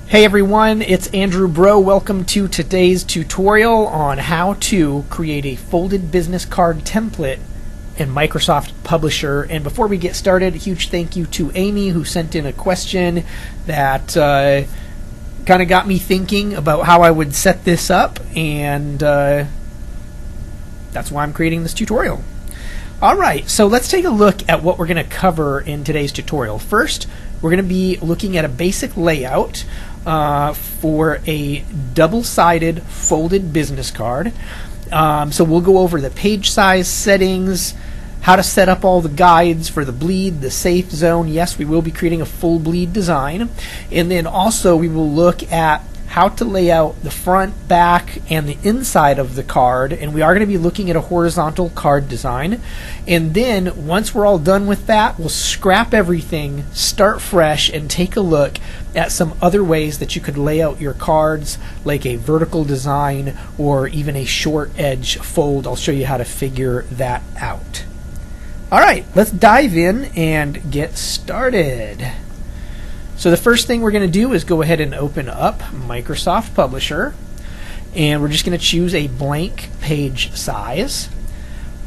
Hey everyone, it's Andrew Breault. Welcome to today's tutorial on how to create a folded business card template in Microsoft Publisher. And before we get started, a huge thank you to Amy who sent in a question that kind of got me thinking about how I would set this up, and that's why I'm creating this tutorial. Alright, so let's take a look at what we're going to cover in today's tutorial. First, we're going to be looking at a basic layout for a double-sided folded business card. So we'll go over the page size settings, how to set up all the guides for the bleed, the safe zone. Yes, we will be creating a full bleed design. And then also we will look at how to lay out the front, back, and the inside of the card, and we are going to be looking at a horizontal card design. And then once we're all done with that, we'll scrap everything, start fresh, and take a look at some other ways that you could lay out your cards, like a vertical design or even a short edge fold. I'll show you how to figure that out. Alright, let's dive in and get started. So the first thing we're going to do is go ahead and open up Microsoft Publisher, and we're just going to choose a blank page size.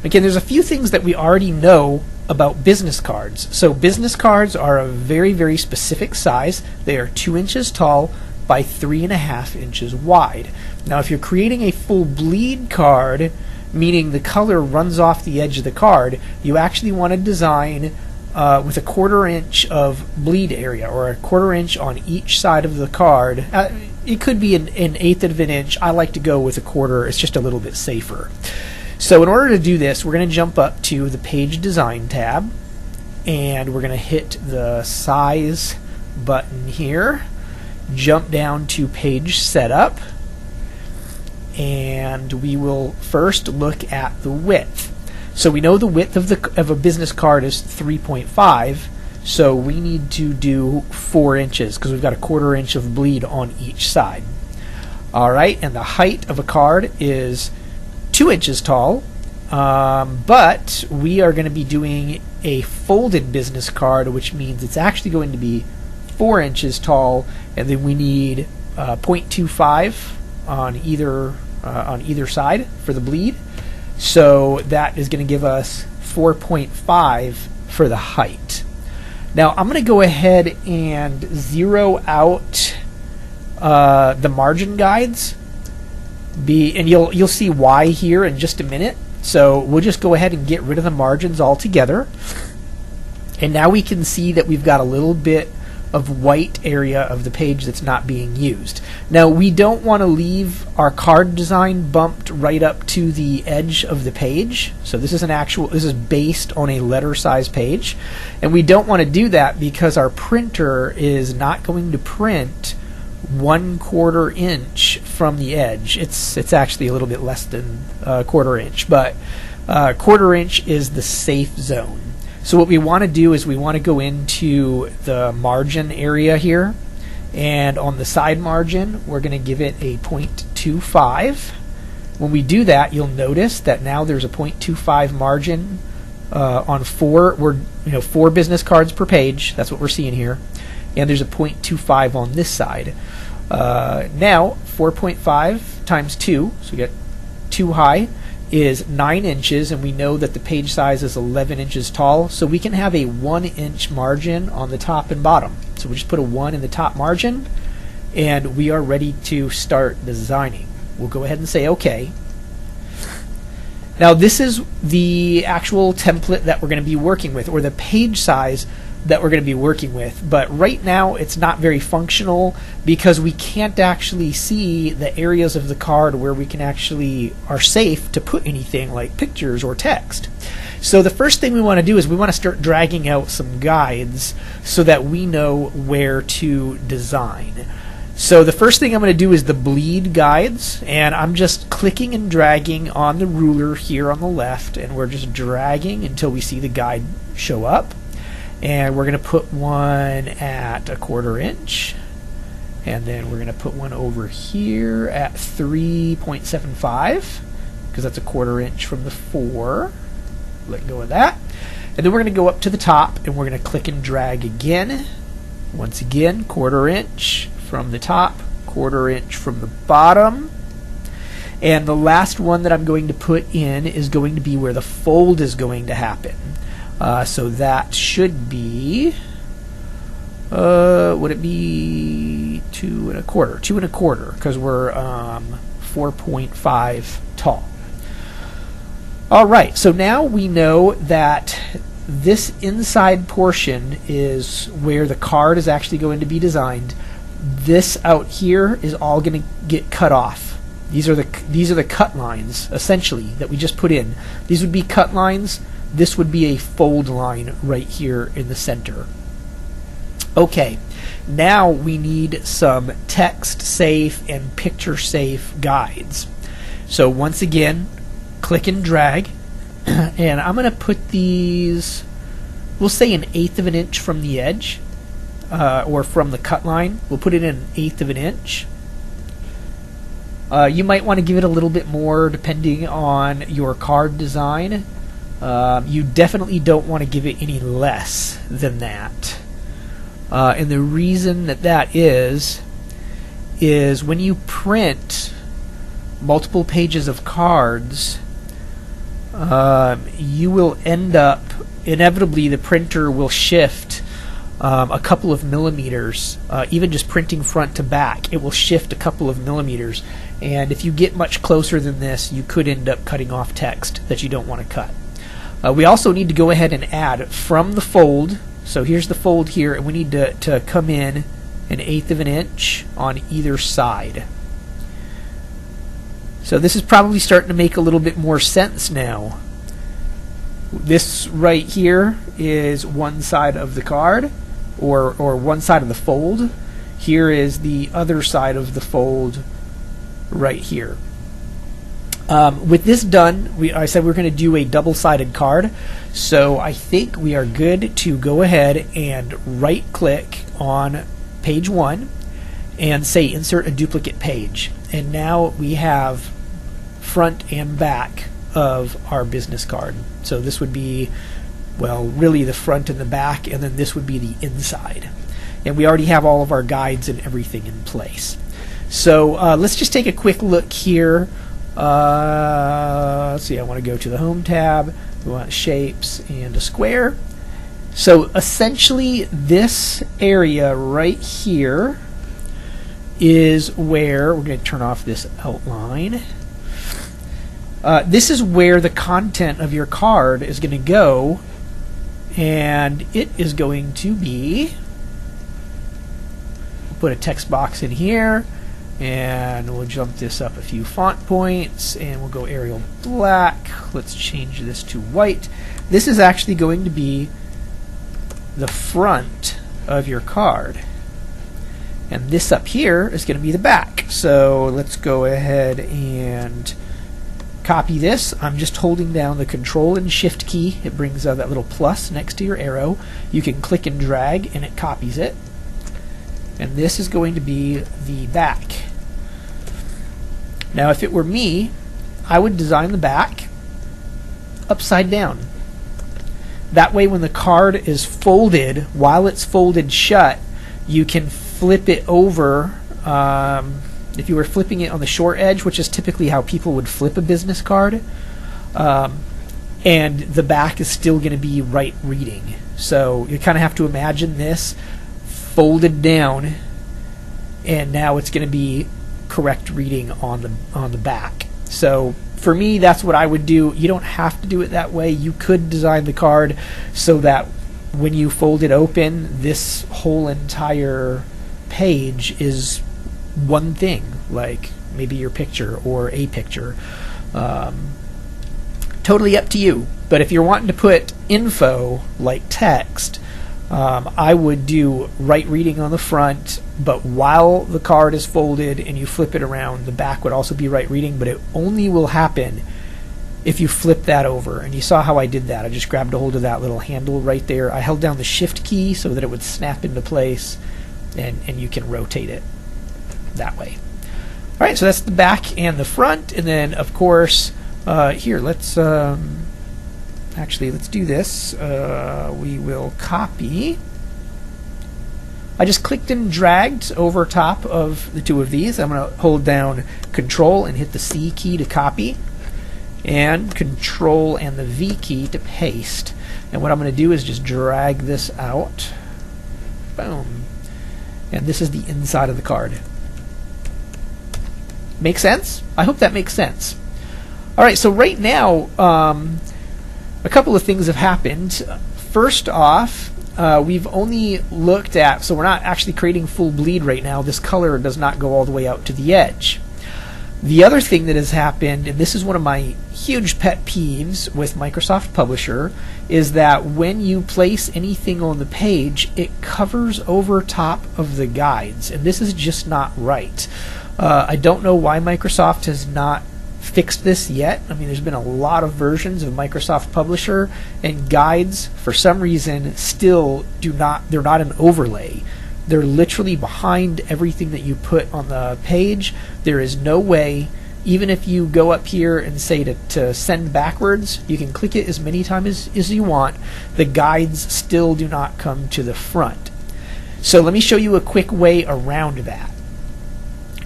Again, there's a few things that we already know about business cards. So business cards are a very, very specific size. They are 2 inches tall by 3.5 inches wide. Now if you're creating a full bleed card, meaning the color runs off the edge of the card, you actually want to design with a 1/4 inch of bleed area, or a 1/4 inch on each side of the card. It could be an 1/8 of an inch. I like to go with a 1/4. It's just a little bit safer. So in order to do this, we're going to jump up to the Page Design tab, and we're going to hit the Size button here, jump down to Page Setup, and we will first look at the width. So we know the width of a business card is 3.5, so we need to do 4 inches because we've got a 1/4 inch of bleed on each side. Alright, and the height of a card is 2 inches tall, but we are going to be doing a folded business card, which means it's actually going to be 4 inches tall, and then we need 0.25 on either side for the bleed. So that is going to give us 4.5 for the height. Now I'm going to go ahead and zero out the margin guides, and you'll see why here in just a minute. So we'll just go ahead and get rid of the margins altogether. And now we can see that we've got a little bit of white area of the page that's not being used. Now we don't want to leave our card design bumped right up to the edge of the page. So this is based on a letter size page, and we don't want to do that because our printer is not going to print 1/4 inch from the edge. It's actually a little bit less than 1/4 inch, but 1/4 inch is the safe zone. So what we want to do is we want to go into the margin area here, and on the side margin we're going to give it a 0.25. When we do that, you'll notice that now there's a 0.25 margin on 4 business cards per page. That's what we're seeing here, and there's a 0.25 on this side. Now 4.5 times 2, so we get 2 high, is 9 inches, and we know that the page size is 11 inches tall, so we can have a 1 inch margin on the top and bottom. So we just put a 1 in the top margin, and we are ready to start designing. We'll go ahead and say OK. Now this is the actual template that we're going to be working with, or the page size that we're going to be working with, but right now it's not very functional because we can't actually see the areas of the card where we can actually are safe to put anything like pictures or text. So the first thing we want to do is we want to start dragging out some guides so that we know where to design. So the first thing I'm going to do is the bleed guides, and I'm just clicking and dragging on the ruler here on the left, and we're just dragging until we see the guide show up. And we're going to put one at a 1/4 inch, and then we're going to put one over here at 3.75 because that's a 1/4 inch from the 4. Let go of that, and then we're going to go up to the top, and we're going to click and drag again. Once again, 1/4 inch from the top, 1/4 inch from the bottom. And the last one that I'm going to put in is going to be where the fold is going to happen. So that should be, would it be 2 1/4? 2 1/4, because we're 4.5 tall. All right, so now we know that this inside portion is where the card is actually going to be designed. This out here is all going to get cut off. These are the cut lines, essentially, that we just put in. These would be cut lines. This would be a fold line right here in the center. Okay, now we need some text-safe and picture-safe guides. So once again, click and drag, and I'm going to put these, we'll say 1/8 of an inch from the edge, or from the cut line. We'll put it in 1/8 of an inch. You might want to give it a little bit more depending on your card design. You definitely don't want to give it any less than that. And the reason that is when you print multiple pages of cards, you will end up, inevitably the printer will shift a couple of millimeters. Even just printing front to back, it will shift a couple of millimeters. And if you get much closer than this, you could end up cutting off text that you don't want to cut. We also need to go ahead and add from the fold. So here's the fold here, and we need to come in 1/8 of an inch on either side. So this is probably starting to make a little bit more sense now. This right here is one side of the card, or one side of the fold. Here is the other side of the fold right here. With this done, I said we're going to do a double-sided card, so I think we are good to go ahead and right-click on page 1 and say insert a duplicate page. And now we have front and back of our business card. So this would be, well, really the front and the back, and then this would be the inside. And we already have all of our guides and everything in place. So let's just take a quick look here. Let's see, I want to go to the Home tab. We want shapes and a square. So essentially this area right here is where we're going to turn off this outline. This is where the content of your card is going to go, and it is going to be, we'll put a text box in here, and we'll jump this up a few font points, and we'll go Arial black. Let's change this to white. This is actually going to be the front of your card, and this up here is going to be the back. So let's go ahead and copy this. I'm just holding down the Control and Shift key. It brings that little plus next to your arrow. You can click and drag and it copies it, and this is going to be the back. Now if it were me, I would design the back upside down. That way when the card is folded, while it's folded shut, you can flip it over. If you were flipping it on the short edge, which is typically how people would flip a business card, and the back is still going to be right reading. So you kind of have to imagine this folded down, and now it's going to be correct reading on the back. So for me, that's what I would do. You don't have to do it that way. You could design the card so that when you fold it open, this whole entire page is one thing, like maybe your picture or a picture. Totally up to you. But if you're wanting to put info like text, I would do right reading on the front, but while the card is folded and you flip it around, the back would also be right reading, but it only will happen if you flip that over. And you saw how I did that. I just grabbed a hold of that little handle right there. I held down the Shift key so that it would snap into place, and you can rotate it that way. All right, so that's the back and the front, and then of course here let's actually let's do this. We will copy. I just clicked and dragged over top of the two of these. I'm going to hold down Control and hit the C key to copy, and Control and the V key to paste. And what I'm going to do is just drag this out. Boom. And this is the inside of the card. Make sense? I hope that makes sense. Alright, so right now, a couple of things have happened. First off, we've only looked at, so we're not actually creating full bleed right now. This color does not go all the way out to the edge. The other thing that has happened, and this is one of my huge pet peeves with Microsoft Publisher, is that when you place anything on the page, it covers over top of the guides, and this is just not right. I don't know why Microsoft has not fixed this yet. I mean, there's been a lot of versions of Microsoft Publisher, and guides, for some reason, still they're not an overlay. They're literally behind everything that you put on the page. There is no way, even if you go up here and say to send backwards, you can click it as many times as you want, the guides still do not come to the front. So let me show you a quick way around that.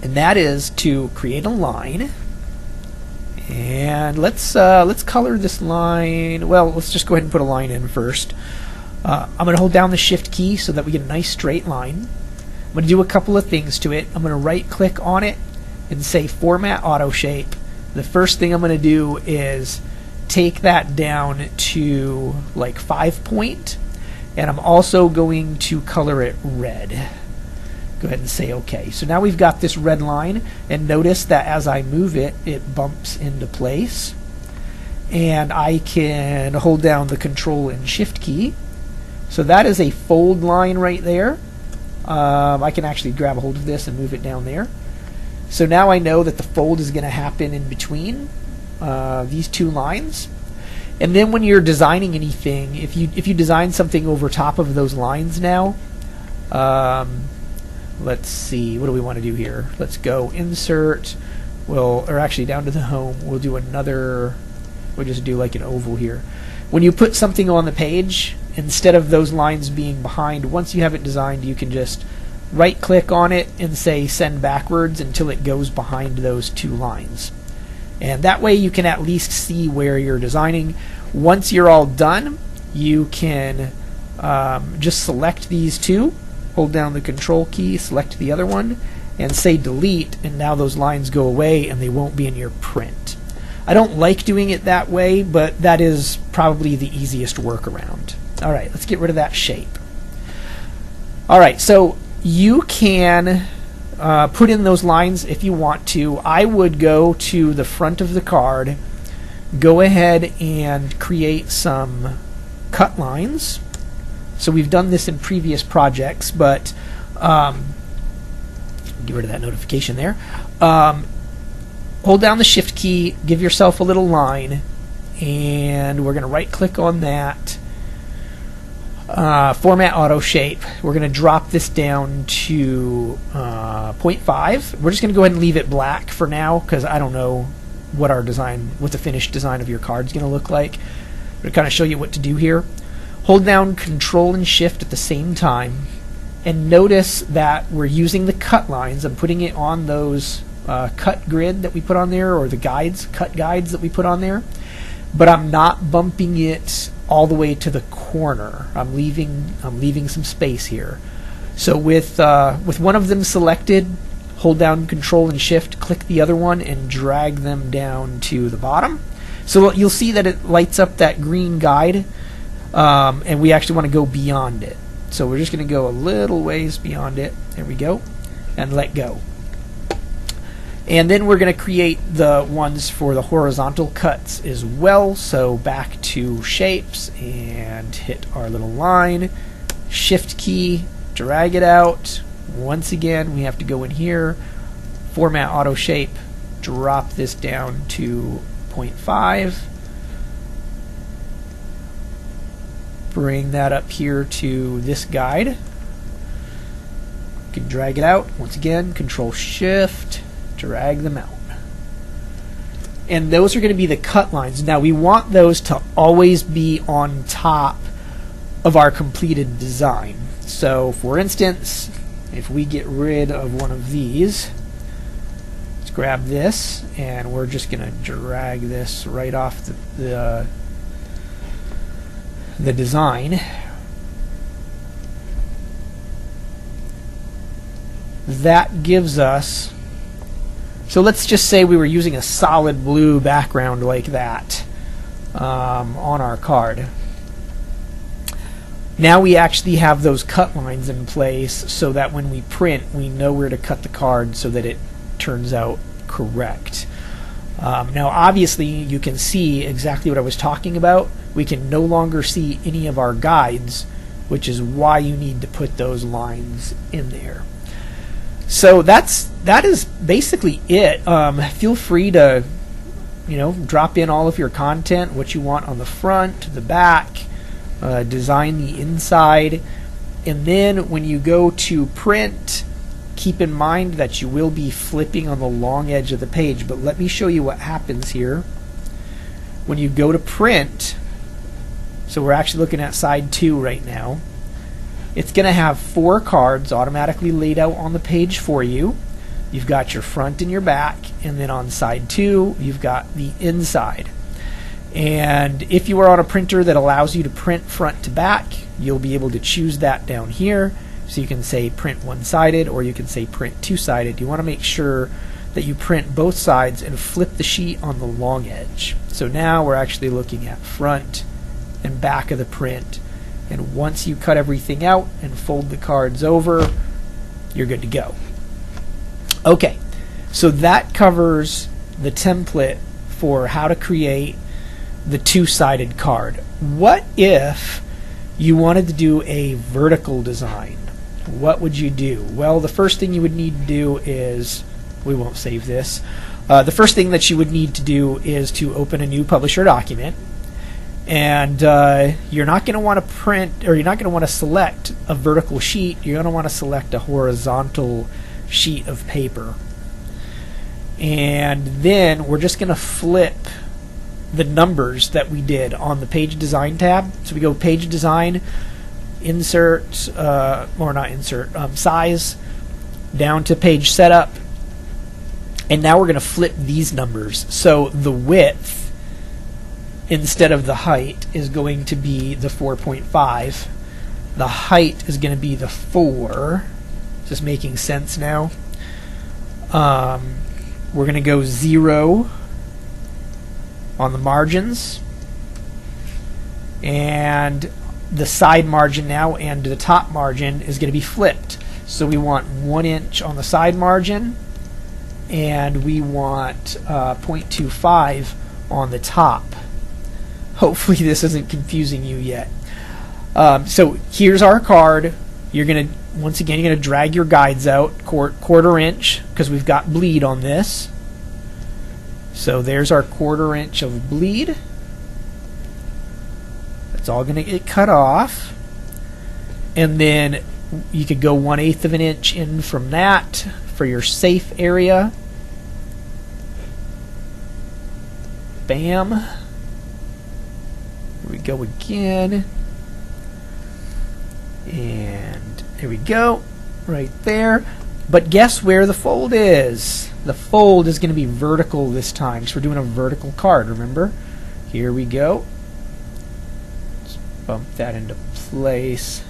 And that is to create a line, and let's color this line. Well, let's just go ahead and put a line in first. I'm going to hold down the Shift key so that we get a nice straight line. I'm going to do a couple of things to it. I'm going to right click on it and say Format Auto Shape. The first thing I'm going to do is take that down to like 5 point, and I'm also going to color it red. Go ahead and say OK. So now we've got this red line, and notice that as I move it, it bumps into place. And I can hold down the Control and Shift key. So that is a fold line right there. I can actually grab a hold of this and move it down there. So now I know that the fold is going to happen in between these two lines. And then when you're designing anything, if you design something over top of those lines now, let's see, what do we want to do here? Let's go Insert, or actually down to the Home. We'll do another, we'll just do like an oval here. When you put something on the page, instead of those lines being behind, once you have it designed, you can just right click on it and say send backwards until it goes behind those two lines. And that way you can at least see where you're designing. Once you're all done, you can just select these two, hold down the Control key, select the other one, and say delete, and now those lines go away and they won't be in your print. I don't like doing it that way, but that is probably the easiest workaround. Alright, let's get rid of that shape. Alright, so you can put in those lines if you want to. I would go to the front of the card, go ahead and create some cut lines. So we've done this in previous projects, but get rid of that notification there. Hold down the Shift key, give yourself a little line, and we're going to right click on that. Format Auto Shape. We're going to drop this down to 0.5. We're just going to go ahead and leave it black for now because I don't know what the finished design of your card is going to look like. I'm going to kind of show you what to do here. Hold down Control and Shift at the same time, and notice that we're using the cut lines. I'm putting it on those cut grid that we put on there, or the cut guides that we put on there, but I'm not bumping it all the way to the corner. I'm leaving some space here. So with one of them selected, hold down Control and Shift, click the other one, and drag them down to the bottom. So you'll see that it lights up that green guide, and we actually want to go beyond it. So we're just going to go a little ways beyond it. There we go, and let go. And then we're going to create the ones for the horizontal cuts as well. So back to Shapes and hit our little line, Shift key, drag it out. Once again, we have to go in here, Format Auto Shape, drop this down to 0.5. Bring that up here to this guide. You can drag it out. Once again, Control Shift, drag them out. And those are going to be the cut lines. Now we want those to always be on top of our completed design. So for instance, if we get rid of one of these, let's grab this, and we're just going to drag this right off the design. That gives us, so let's just say we were using a solid blue background like that on our card. Now we actually have those cut lines in place so that when we print, we know where to cut the card so that it turns out correct. Now obviously you can see exactly what I was talking about. We can no longer see any of our guides, which is why you need to put those lines in there. So that is basically it. Feel free to drop in all of your content, what you want on the front, the back, design the inside, and then when you go to print, keep in mind that you will be flipping on the long edge of the page. But let me show you what happens here. When you go to print, so we're actually looking at side 2 right now, it's going to have 4 cards automatically laid out on the page for you. You've got your front and your back, and then on side 2 you've got the inside. And if you are on a printer that allows you to print front to back, you'll be able to choose that down here. So you can say print one-sided, or you can say print two-sided. You want to make sure that you print both sides and flip the sheet on the long edge. So now we're actually looking at front and back of the print. And once you cut everything out and fold the cards over, you're good to go. Okay, so that covers the template for how to create the two-sided card. What if you wanted to do a vertical design? What would you do? Well, the first thing you would need to do is, we won't save this, the first thing that you would need to do is to open a new Publisher document, and you're not going to want to print, or you're not going to want to select a vertical sheet. You're going to want to select a horizontal sheet of paper. And then we're just going to flip the numbers that we did on the page design tab. So we go page design, insert, or not insert, size, down to page setup, and now we're going to flip these numbers. So the width instead of the height is going to be the 4.5. The height is going to be the 4. Is this making sense now? We're going to go 0 on the margins, and the side margin now and the top margin is going to be flipped. So we want 1 inch on the side margin, and we want 0.25 on the top. Hopefully this isn't confusing you yet. So here's our card. You're going to, once again, you're going to drag your guides out, quarter inch, because we've got bleed on this. So there's our quarter inch of bleed. It's all going to get cut off. And then you could go 1/8 of an inch in from that for your safe area. Bam. Here we go again. And here we go. Right there. But guess where the fold is? The fold is going to be vertical this time, because we're doing a vertical card, remember? Here we go. Let's bump that into place.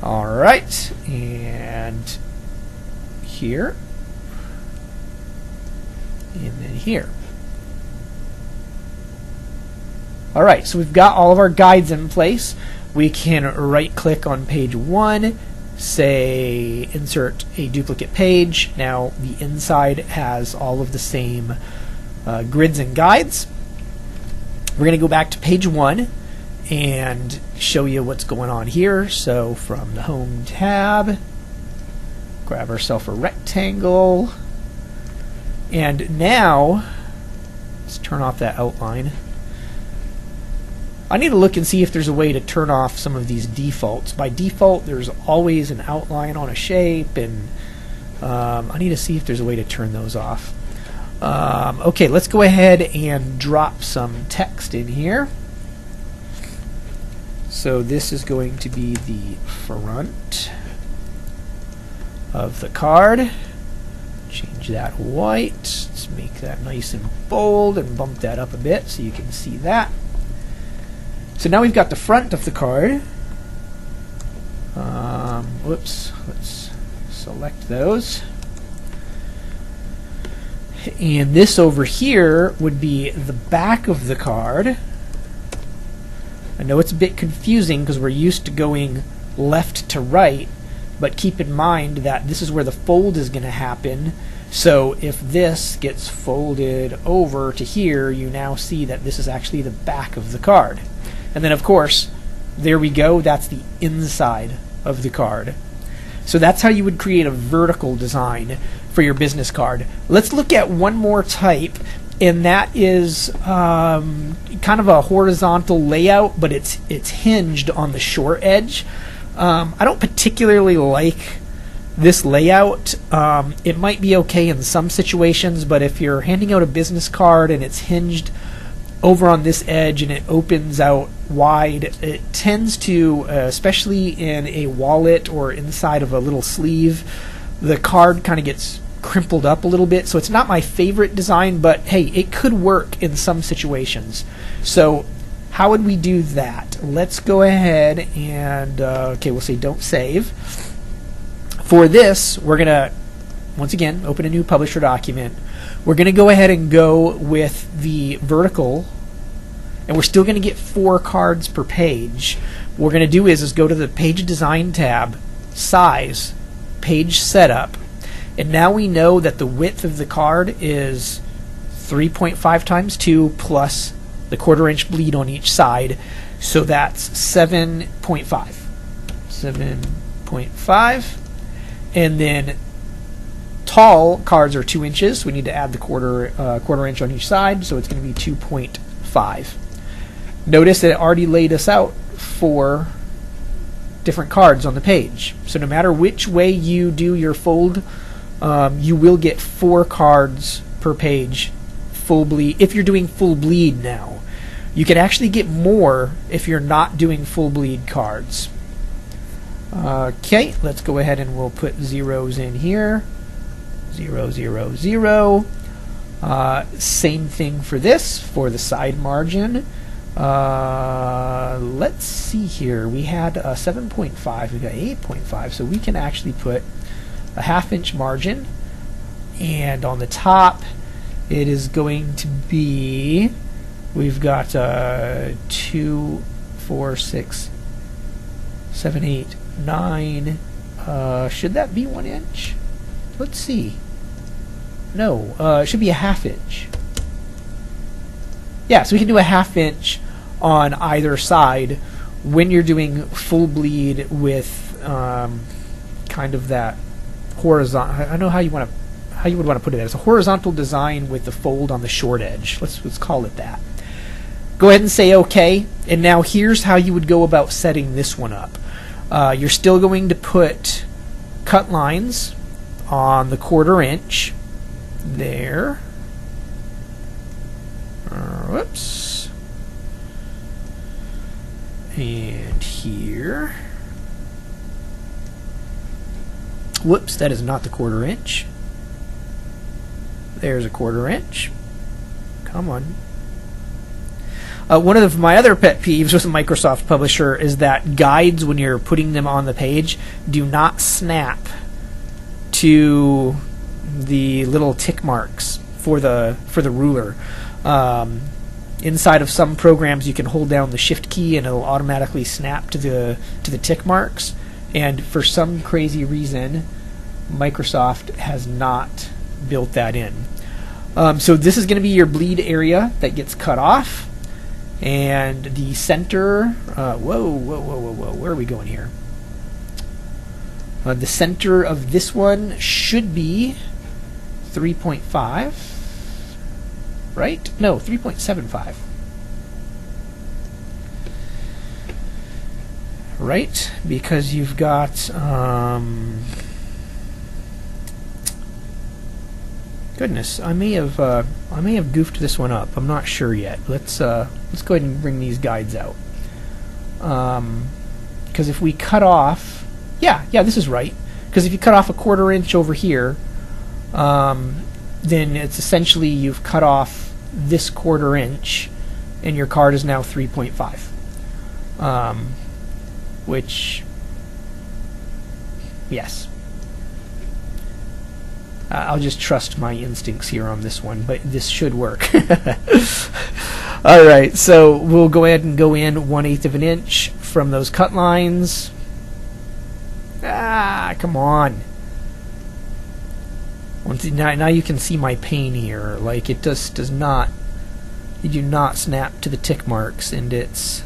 Alright, and here, and then here. Alright, so we've got all of our guides in place. We can right click on page 1, say insert a duplicate page. Now the inside has all of the same grids and guides. We're going to go back to page 1 and show you what's going on here. So from the home tab, grab ourselves a rectangle, and now let's turn off that outline. I need to look and see if there's a way to turn off some of these defaults. By default, there's always an outline on a shape, and I need to see if there's a way to turn those off. Okay, let's go ahead and drop some text in here. So this is going to be the front of the card. Change that white. Let's make that nice and bold and bump that up a bit so you can see that. So now we've got the front of the card. Whoops, let's select those. And this over here would be the back of the card. I know it's a bit confusing because we're used to going left to right, but keep in mind that this is where the fold is going to happen. So if this gets folded over to here, you now see that this is actually the back of the card. And then of course, there we go, that's the inside of the card. So that's how you would create a vertical design for your business card. Let's look at one more type, and that is kind of a horizontal layout, but it's hinged on the short edge. I don't particularly like this layout. It might be okay in some situations, but if you're handing out a business card and it's hinged over on this edge and it opens out wide, it tends to, especially in a wallet or inside of a little sleeve, the card kind of gets crimpled up a little bit. So it's not my favorite design, but hey, it could work in some situations. So how would we do that? Let's go ahead and, okay, we'll say don't save. For this, we're going to, once again, open a new publisher document. We're going to go ahead and go with the vertical, and we're still going to get 4 cards per page. What we're going to do is go to the Page Design tab, Size, Page Setup, and now we know that the width of the card is 3.5 times 2 plus the 1/4 inch bleed on each side, so that's 7.5. 7.5, and then tall cards are 2 inches. We need to add the 1/4 inch on each side, so it's going to be 2.5. Notice that it already laid us out 4 different cards on the page. So no matter which way you do your fold, you will get 4 cards per page, full bleed. If you're doing full bleed now, you can actually get more if you're not doing full bleed cards. Okay, let's go ahead and we'll put zeros in here. 0, 0, 0. Same thing for this, for the side margin. Let's see here. We had 7.5, we got 8.5, so we can actually put a 1/2 inch margin, and on the top it is going to be, we've got 2, 4, 6, 7, 8, 9. Should that be 1 inch? Let's see. No, it should be a 1/2 inch. Yeah, so we can do a 1/2 inch on either side when you're doing full bleed with kind of that horizontal. I don't know how you would want to put it. It's a horizontal design with the fold on the short edge. Let's call it that. Go ahead and say OK. And now here's how you would go about setting this one up. You're still going to put cut lines on the 1/4 inch there. Whoops. And here. Whoops, that is not the 1/4 inch. There's a 1/4 inch. Come on. One of my other pet peeves with a Microsoft Publisher is that guides, when you're putting them on the page, do not snap to the little tick marks for the ruler. Inside of some programs, you can hold down the Shift key and it'll automatically snap to the tick marks. And for some crazy reason, Microsoft has not built that in. So this is going to be your bleed area that gets cut off. And the center, whoa, where are we going here? The center of this one should be 3.5, right? No, 3.75. Right, because you've got goodness, I may have goofed this one up. I'm not sure yet. Let's go ahead and bring these guides out. Because if we cut off, yeah, this is right. Because if you cut off a 1/4 inch over here, then it's essentially you've cut off this 1/4 inch, and your card is now 3.5. Which, yes. I'll just trust my instincts here on this one, but this should work. Alright, so we'll go ahead and go in 1/8 of an inch from those cut lines. Come on. Now you can see my pain here. Like, it just does not, you do not snap to the tick marks, and it's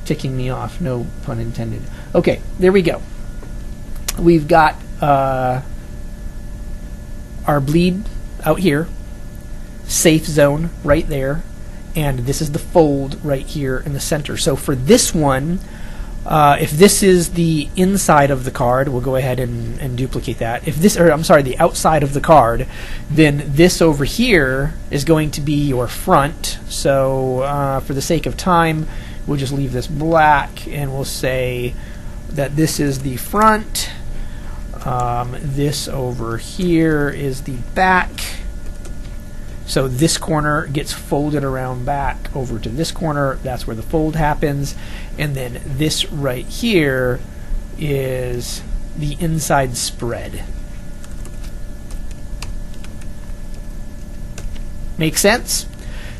ticking me off, no pun intended. Okay, there we go. We've got our bleed out here, safe zone right there, and this is the fold right here in the center. So for this one, if this is the inside of the card, we'll go ahead and duplicate that. If this, or I'm sorry, the outside of the card, then this over here is going to be your front. So for the sake of time, we'll just leave this black, and we'll say that this is the front. This over here is the back. So this corner gets folded around back over to this corner. That's where the fold happens. And then this right here is the inside spread. Make sense?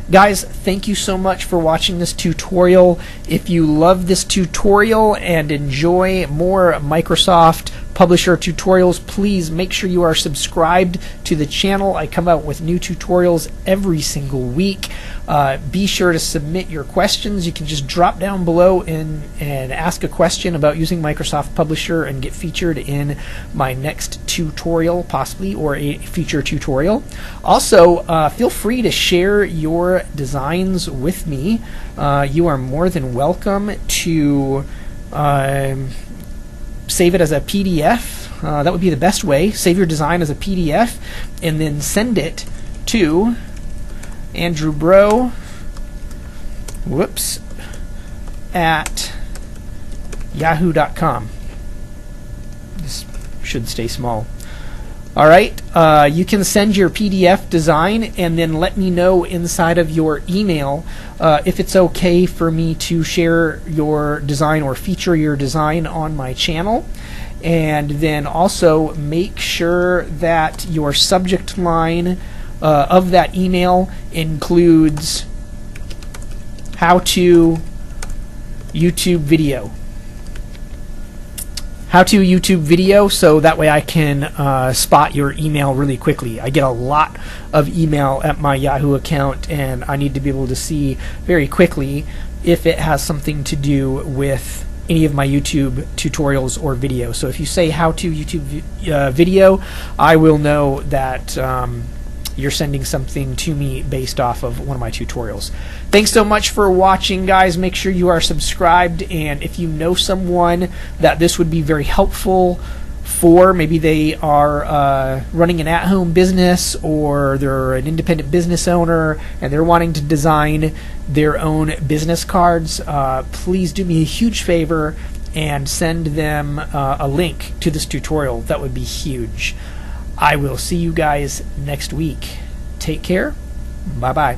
Guys, thank you so much for watching this tutorial. If you love this tutorial and enjoy more Microsoft Publisher tutorials, please make sure you are subscribed to the channel. I come out with new tutorials every single week. Be sure to submit your questions. You can just drop down below and ask a question about using Microsoft Publisher and get featured in my next tutorial, possibly, or a future tutorial. Also, feel free to share your designs with me. You are more than welcome to save it as a PDF. That would be the best way. Save your design as a PDF and then send it to andrewbreault at yahoo.com. This should stay small. Alright, you can send your PDF design and then let me know inside of your email if it's okay for me to share your design or feature your design on my channel. And then also make sure that your subject line of that email includes how to YouTube video. How to YouTube video, so that way I can spot your email really quickly. I get a lot of email at my Yahoo account, and I need to be able to see very quickly if it has something to do with any of my YouTube tutorials or videos. So if you say how to YouTube video, I will know that you're sending something to me based off of one of my tutorials. Thanks so much for watching, guys. Make sure you are subscribed, and if you know someone that this would be very helpful for, maybe they are running an at-home business, or they're an independent business owner and they're wanting to design their own business cards, please do me a huge favor and send them a link to this tutorial. That would be huge. I will see you guys next week. Take care. Bye-bye.